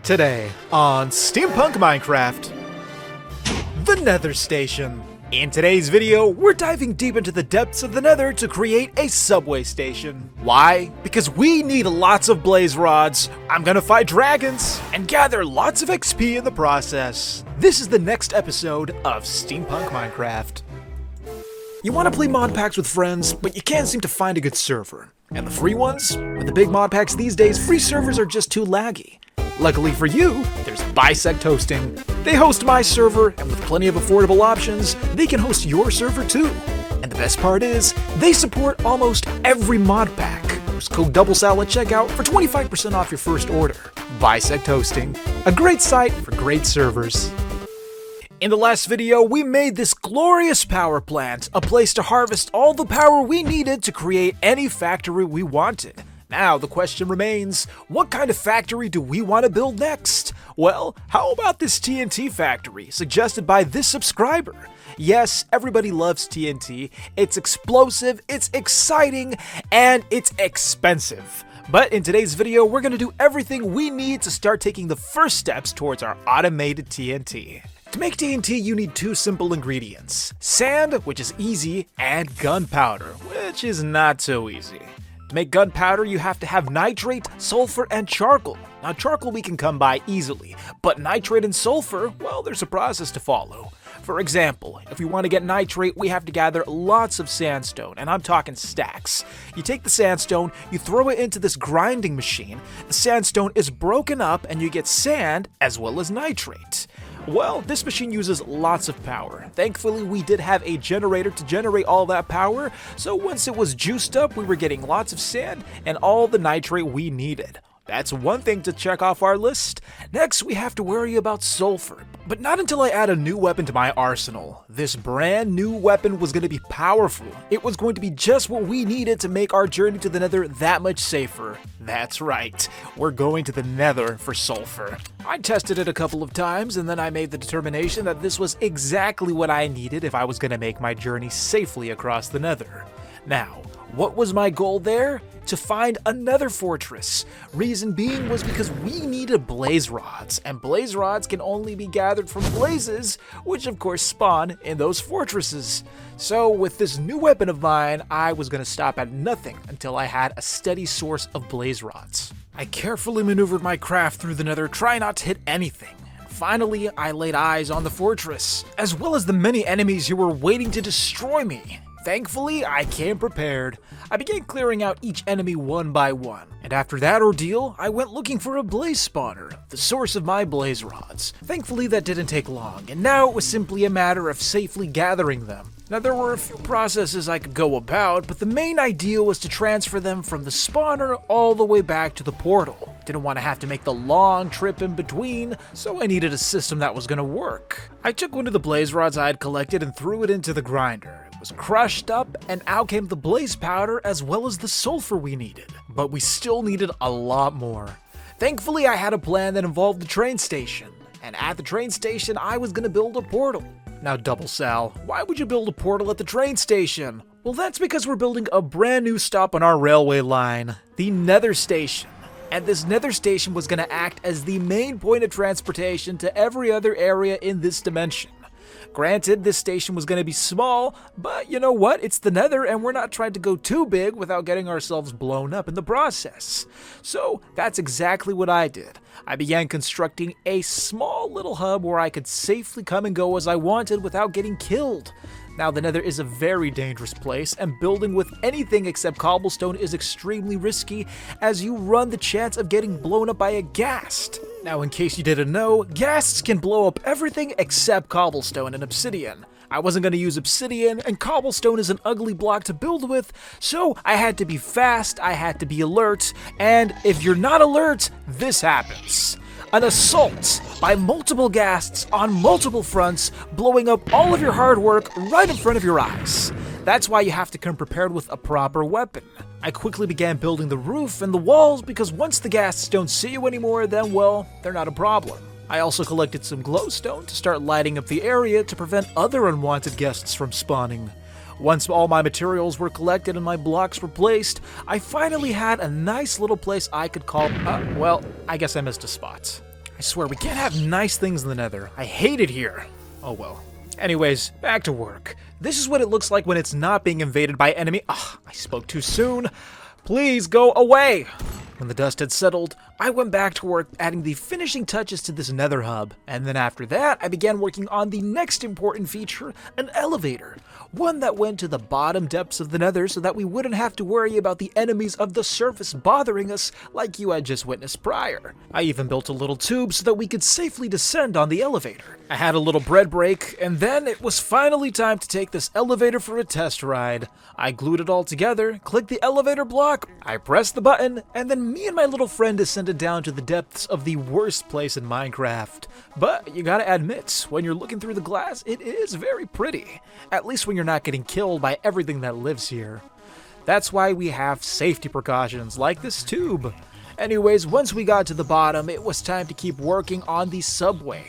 Today on SteamPunk Minecraft, the Nether Station. In today's video, we're diving deep into the depths of the Nether to create a subway station. Why? Because we need lots of blaze rods, I'm gonna fight dragons, and gather lots of XP in the process. This is the next episode of SteamPunk Minecraft. You want to play mod packs with friends, but you can't seem to find a good server. And the free ones? With the big mod packs these days, free servers are just too laggy. Luckily for you, there's BISECT hosting. They host my server, and with plenty of affordable options, they can host your server too. And the best part is, they support almost every mod pack. Use code DOUBLESAL at checkout for 25% off your first order. BISECT hosting, a great site for great servers. In the last video, we made this glorious power plant, a place to harvest all the power we needed to create any factory we wanted. Now the question remains, what kind of factory do we want to build next? Well, how about this TNT factory, suggested by this subscriber? Yes, everybody loves TNT, it's explosive, it's exciting, and it's expensive. But in today's video, we're going to do everything we need to start taking the first steps towards our automated TNT. To make TNT, you need two simple ingredients: sand, which is easy, and gunpowder, which is not so easy. To make gunpowder, you have to have nitrate, sulfur, and charcoal. Now, charcoal we can come by easily, but nitrate and sulfur, well, there's a process to follow. For example, if we want to get nitrate, we have to gather lots of sandstone, and I'm talking stacks. You take the sandstone, you throw it into this grinding machine, the sandstone is broken up, and you get sand as well as nitrate. Well, this machine uses lots of power. Thankfully, we did have a generator to generate all that power, so once it was juiced up, we were getting lots of sand and all the nitrate we needed. That's one thing to check off our list. Next, we have to worry about sulfur, but not until I add a new weapon to my arsenal. This brand new weapon was going to be powerful. It was going to be just what we needed to make our journey to the Nether that much safer. That's right, we're going to the Nether for sulfur. I tested it a couple of times, and then I made the determination that this was exactly what I needed if I was going to make my journey safely across the Nether. Now, what was my goal there? To find another fortress. Reason being was because we needed blaze rods, and blaze rods can only be gathered from blazes, which of course spawn in those fortresses. So with this new weapon of mine, I was going to stop at nothing until I had a steady source of blaze rods. I carefully maneuvered my craft through the Nether, trying not to hit anything. Finally, I laid eyes on the fortress, as well as the many enemies who were waiting to destroy me. Thankfully, I came prepared. I began clearing out each enemy one by one, and after that ordeal, I went looking for a blaze spawner, the source of my blaze rods. Thankfully, that didn't take long, and now it was simply a matter of safely gathering them. Now, there were a few processes I could go about, but the main idea was to transfer them from the spawner all the way back to the portal. Didn't want to have to make the long trip in between, so I needed a system that was going to work. I took one of the blaze rods I had collected and threw it into the grinder. It was crushed up, and out came the blaze powder as well as the sulfur we needed. But we still needed a lot more. Thankfully, I had a plan that involved the train station. And at the train station, I was going to build a portal. Now, Double Sal, why would you build a portal at the train station? Well, that's because we're building a brand new stop on our railway line, the Nether Station. And this Nether Station was going to act as the main point of transportation to every other area in this dimension. Granted, this station was going to be small, but you know what? It's the Nether, and we're not trying to go too big without getting ourselves blown up in the process. So that's exactly what I did. I began constructing a small little hub where I could safely come and go as I wanted without getting killed. Now, the Nether is a very dangerous place, and building with anything except cobblestone is extremely risky, as you run the chance of getting blown up by a ghast. Now, in case you didn't know, ghasts can blow up everything except cobblestone and obsidian. I wasn't going to use obsidian, and cobblestone is an ugly block to build with, so I had to be fast, I had to be alert, and if you're not alert, this happens. An assault by multiple ghasts on multiple fronts, blowing up all of your hard work right in front of your eyes. That's why you have to come prepared with a proper weapon. I quickly began building the roof and the walls because once the ghasts don't see you anymore, then well, they're not a problem. I also collected some glowstone to start lighting up the area to prevent other unwanted guests from spawning. Once all my materials were collected and my blocks were placed, I finally had a nice little place I could call, well, I guess I missed a spot. I swear, we can't have nice things in the Nether. I hate it here. Oh well. Anyways, back to work. This is what it looks like when it's not being invaded by enemy. Ah, I spoke too soon. Please go away. When the dust had settled, I went back to work adding the finishing touches to this Nether hub, and then after that, I began working on the next important feature, an elevator. One that went to the bottom depths of the Nether so that we wouldn't have to worry about the enemies of the surface bothering us like you had just witnessed prior. I even built a little tube so that we could safely descend on the elevator. I had a little bread break, and then it was finally time to take this elevator for a test ride. I glued it all together, clicked the elevator block, I pressed the button, and then me and my little friend descended down to the depths of the worst place in Minecraft. But you gotta admit, when you're looking through the glass, it is very pretty. At least when you're not getting killed by everything that lives here. That's why we have safety precautions like this tube. Anyways, once we got to the bottom, it was time to keep working on the subway.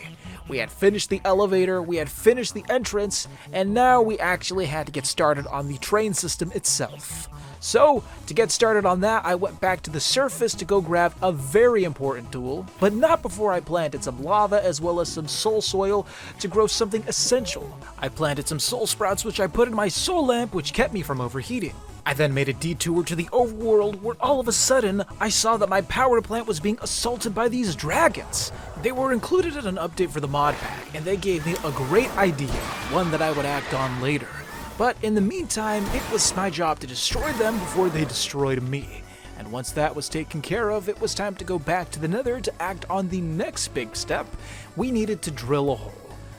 We had finished the elevator, we had finished the entrance, and now we actually had to get started on the train system itself. So, to get started on that, I went back to the surface to go grab a very important tool, but not before I planted some lava as well as some soul soil to grow something essential. I planted some soul sprouts which I put in my soul lamp which kept me from overheating. I then made a detour to the overworld where all of a sudden I saw that my power plant was being assaulted by these dragons. They were included in an update for the Modpack and they gave me a great idea, one that I would act on later. But in the meantime, it was my job to destroy them before they destroyed me. And once that was taken care of, it was time to go back to the Nether to act on the next big step. We needed to drill a hole.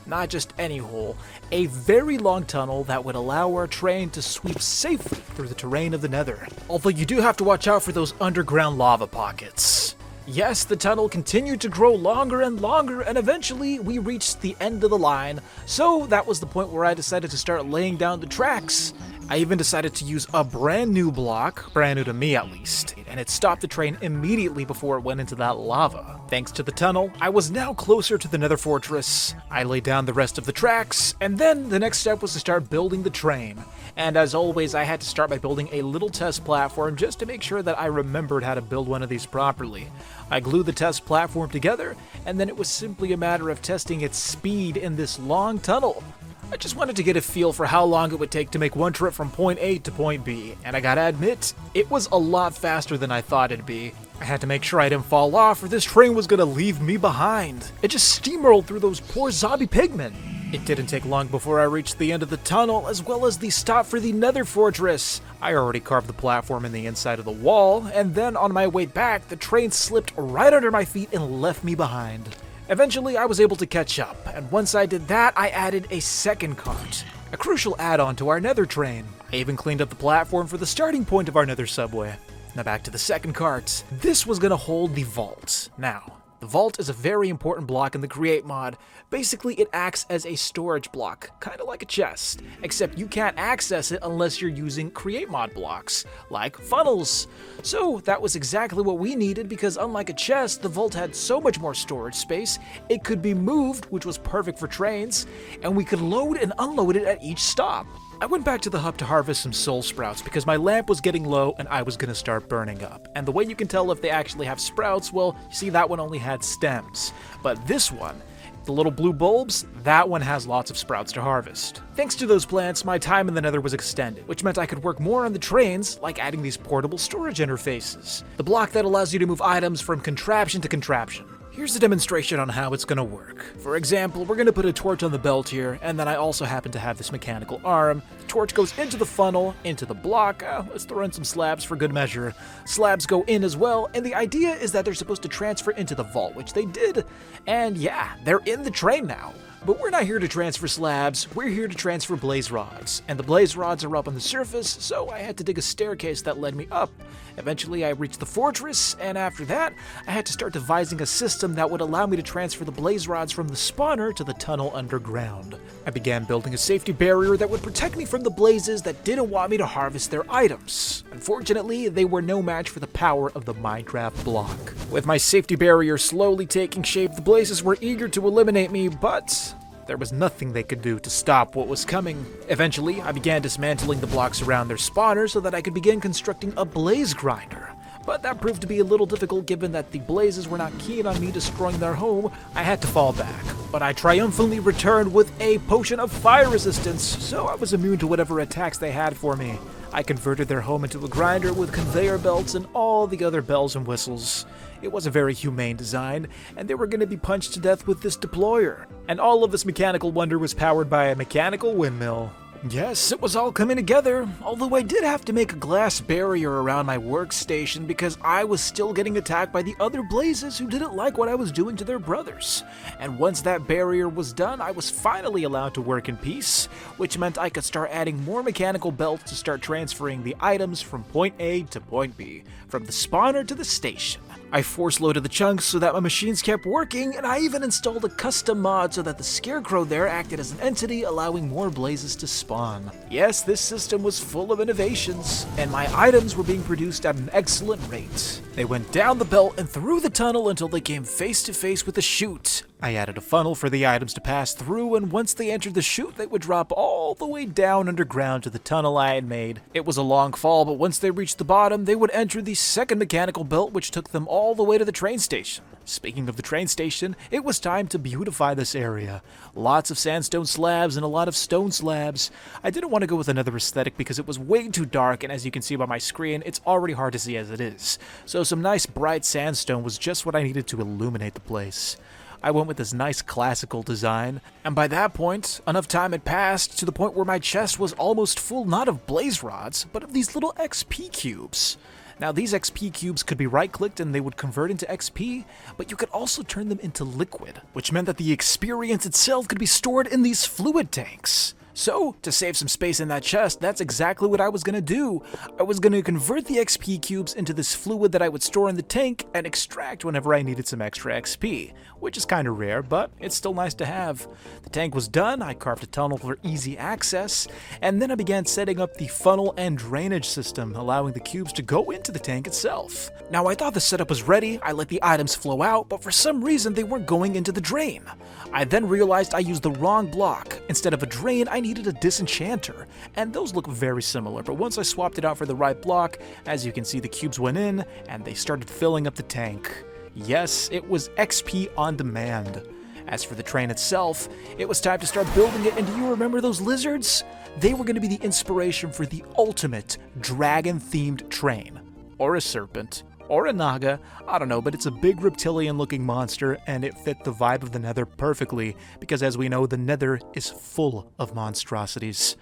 Not just any hole, a very long tunnel that would allow our train to sweep safely through the terrain of the Nether. Although you do have to watch out for those underground lava pockets. Yes, the tunnel continued to grow longer and longer, and eventually we reached the end of the line, so that was the point where I decided to start laying down the tracks. I even decided to use a brand new block, brand new to me at least, and it stopped the train immediately before it went into that lava. Thanks to the tunnel, I was now closer to the Nether fortress. I laid down the rest of the tracks, and then the next step was to start building the train. And as always, I had to start by building a little test platform just to make sure that I remembered how to build one of these properly. I glued the test platform together, and then it was simply a matter of testing its speed in this long tunnel. I just wanted to get a feel for how long it would take to make one trip from point A to point B, and I gotta admit, it was a lot faster than I thought it'd be. I had to make sure I didn't fall off or this train was gonna leave me behind. It just steamrolled through those poor zombie pigmen. It didn't take long before I reached the end of the tunnel, as well as the stop for the Nether fortress. I already carved the platform in the inside of the wall, and then on my way back, the train slipped right under my feet and left me behind. Eventually, I was able to catch up, and once I did that, I added a second cart, a crucial add-on to our Nether train. I even cleaned up the platform for the starting point of our Nether subway. Now back to the second cart. This was gonna hold the vault. Now, the vault is a very important block in the Create mod. Basically, it acts as a storage block, kind of like a chest, except you can't access it unless you're using Create mod blocks, like funnels. So that was exactly what we needed because unlike a chest, the vault had so much more storage space, it could be moved, which was perfect for trains, and we could load and unload it at each stop. I went back to the hub to harvest some soul sprouts because my lamp was getting low and I was gonna start burning up. And the way you can tell if they actually have sprouts, well, you see that one only had stems. But this one, the little blue bulbs, that one has lots of sprouts to harvest. Thanks to those plants, my time in the Nether was extended, which meant I could work more on the trains, like adding these portable storage interfaces. The block that allows you to move items from contraption to contraption. Here's a demonstration on how it's gonna work. For example, we're gonna put a torch on the belt here, and then I also happen to have this mechanical arm. The torch goes into the funnel, into the block. Let's throw in some slabs for good measure. Slabs go in as well, and the idea is that they're supposed to transfer into the vault, which they did. And yeah, they're in the train now. But we're not here to transfer slabs, we're here to transfer blaze rods. And the blaze rods are up on the surface, so I had to dig a staircase that led me up. Eventually I reached the fortress, and after that, I had to start devising a system that would allow me to transfer the blaze rods from the spawner to the tunnel underground. I began building a safety barrier that would protect me from the blazes that didn't want me to harvest their items. Unfortunately, they were no match for the power of the Minecraft block. With my safety barrier slowly taking shape, the blazes were eager to eliminate me, but there was nothing they could do to stop what was coming. Eventually, I began dismantling the blocks around their spawner so that I could begin constructing a blaze grinder. but that proved to be a little difficult given that the blazes were not keen on me destroying their home. I had to fall back, but I triumphantly returned with a potion of fire resistance, so I was immune to whatever attacks they had for me. I converted their home into a grinder with conveyor belts and all the other bells and whistles. It was a very humane design, and they were going to be punched to death with this deployer. And all of this mechanical wonder was powered by a mechanical windmill. Yes, it was all coming together, although I did have to make a glass barrier around my workstation because I was still getting attacked by the other blazes who didn't like what I was doing to their brothers. And once that barrier was done, I was finally allowed to work in peace, which meant I could start adding more mechanical belts to start transferring the items from point A to point B, from the spawner to the station. I force-loaded the chunks so that my machines kept working, and I even installed a custom mod so that the scarecrow there acted as an entity, allowing more blazes to spawn. Yes, this system was full of innovations, and my items were being produced at an excellent rate. They went down the belt and through the tunnel until they came face to face with the chute. I added a funnel for the items to pass through, and once they entered the chute, they would drop all the way down underground to the tunnel I had made. It was a long fall, but once they reached the bottom, they would enter the second mechanical belt, which took them all the way to the train station. Speaking of the train station, it was time to beautify this area. Lots of sandstone slabs and a lot of stone slabs. I didn't want to go with another aesthetic because it was way too dark, and as you can see by my screen, it's already hard to see as it is. So some nice bright sandstone was just what I needed to illuminate the place. I went with this nice classical design, and by that point, enough time had passed to the point where my chest was almost full not of blaze rods, but of these little XP cubes. Now these XP cubes could be right-clicked and they would convert into XP, but you could also turn them into liquid, which meant that the experience itself could be stored in these fluid tanks. So, to save some space in that chest, that's exactly what I was going to do. I was going to convert the XP cubes into this fluid that I would store in the tank and extract whenever I needed some extra XP, which is kind of rare, but it's still nice to have. The tank was done, I carved a tunnel for easy access, and then I began setting up the funnel and drainage system, allowing the cubes to go into the tank itself. Now I thought the setup was ready, I let the items flow out, but for some reason they weren't going into the drain. I then realized I used the wrong block. Instead of a drain, I needed a disenchanter, and those look very similar, but once I swapped it out for the right block, as you can see the cubes went in, and they started filling up the tank. Yes, it was XP on demand. As for the train itself, it was time to start building it, and do you remember those lizards? They were going to be the inspiration for the ultimate dragon-themed train. Or a serpent. Or a naga, I don't know, but it's a big reptilian-looking monster, and it fit the vibe of the Nether perfectly, because as we know, the Nether is full of monstrosities.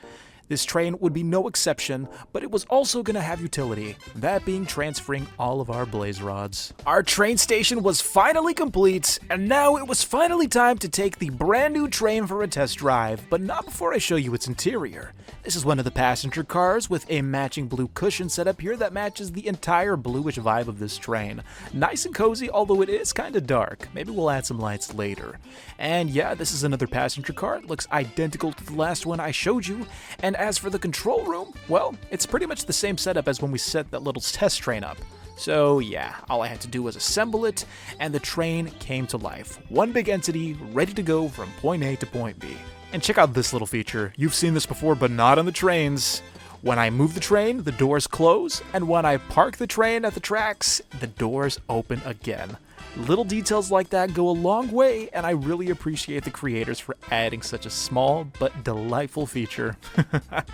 This train would be no exception, but it was also going to have utility, that being transferring all of our blaze rods. Our train station was finally complete, and now it was finally time to take the brand new train for a test drive, but not before I show you its interior. This is one of the passenger cars with a matching blue cushion set up here that matches the entire bluish vibe of this train. Nice and cozy, although it is kind of dark. Maybe we'll add some lights later. And yeah, this is another passenger car. It looks identical to the last one I showed you, and as for the control room, well, it's pretty much the same setup as when we set that little test train up. So yeah, all I had to do was assemble it, and the train came to life. One big entity, ready to go from point A to point B. And check out this little feature. You've seen this before, but not on the trains. When I move the train, the doors close, and when I park the train at the tracks, the doors open again. Little details like that go a long way, and I really appreciate the creators for adding such a small but delightful feature.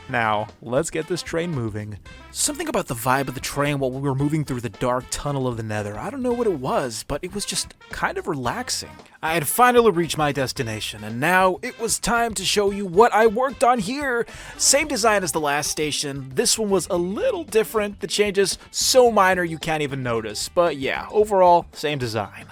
Now, let's get this train moving. Something about the vibe of the train while we were moving through the dark tunnel of the Nether, I don't know what it was, but it was just kind of relaxing. I had finally reached my destination, and now it was time to show you what I worked on here. Same design as the last station. This one was a little different. The changes so minor you can't even notice, but yeah, overall, same design.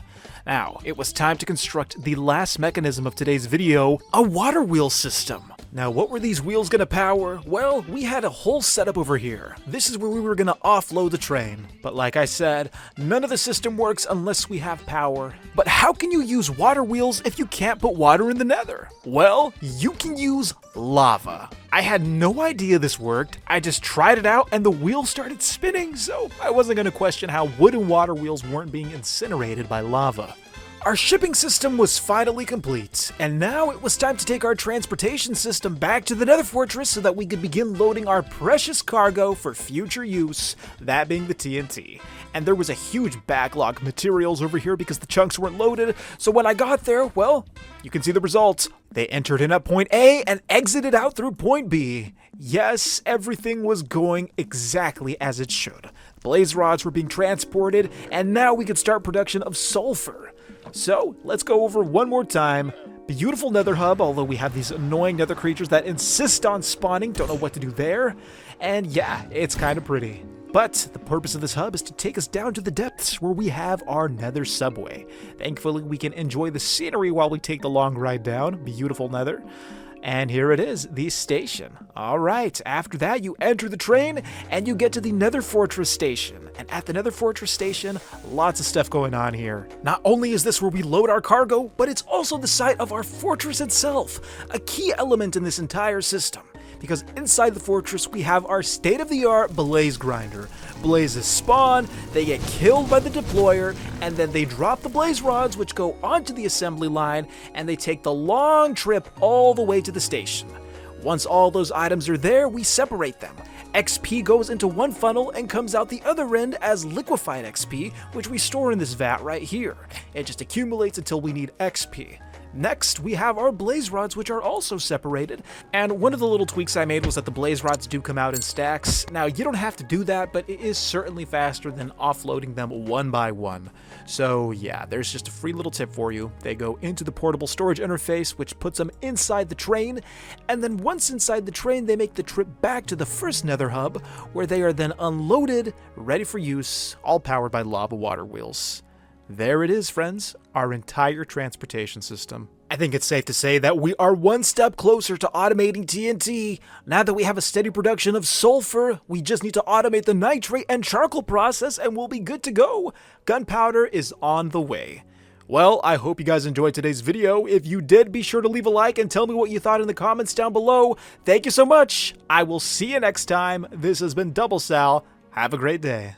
Now, it was time to construct the last mechanism of today's video, a water wheel system. Now, what were these wheels gonna power? Well, we had a whole setup over here. This is where we were gonna offload the train. But like I said, none of the system works unless we have power. But how can you use water wheels if you can't put water in the Nether? Well, you can use lava. I had no idea this worked. I just tried it out and the wheel started spinning, so I wasn't gonna question how wooden water wheels weren't being incinerated by lava. Our shipping system was finally complete, and now it was time to take our transportation system back to the Nether Fortress so that we could begin loading our precious cargo for future use, that being the TNT. and there was a huge backlog of materials over here because the chunks weren't loaded. So when I got there, well, you can see the results. They entered in at point A and exited out through point B. Yes, everything was going exactly as it should. Blaze rods were being transported, and now we could start production of sulfur. So let's go over one more time. Beautiful nether hub, although we have these annoying nether creatures that insist on spawning, don't know what to do there. And yeah, it's kind of pretty. But the purpose of this hub is to take us down to the depths where we have our nether subway. Thankfully, we can enjoy the scenery while we take the long ride down. Beautiful nether. And here it is, the station. Alright, after that you enter the train and you get to the Nether Fortress station. And at the Nether Fortress station, lots of stuff going on here. Not only is this where we load our cargo, but it's also the site of our fortress itself, a key element in this entire system. Because inside the fortress we have our state-of-the-art blaze grinder. Blazes spawn, they get killed by the deployer, and then they drop the blaze rods which go onto the assembly line, and they take the long trip all the way to the station. Once all those items are there, we separate them. XP goes into one funnel and comes out the other end as liquefied XP, which we store in this vat right here. It just accumulates until we need XP. Next, we have our blaze rods, which are also separated, and one of the little tweaks I made was that the blaze rods do come out in stacks. Now, you don't have to do that, but it is certainly faster than offloading them one by one. So yeah, there's just a free little tip for you. They go into the portable storage interface, which puts them inside the train, and then once inside the train, they make the trip back to the first nether hub, where they are then unloaded, ready for use, all powered by lava water wheels. There it is, friends, our entire transportation system. I think it's safe to say that we are one step closer to automating TNT. Now that we have a steady production of sulfur, we just need to automate the nitrate and charcoal process and we'll be good to go. Gunpowder is on the way. Well, I hope you guys enjoyed today's video. If you did, be sure to leave a like and tell me what you thought in the comments down below. Thank you so much. I will see you next time. This has been Double Sal. Have a great day.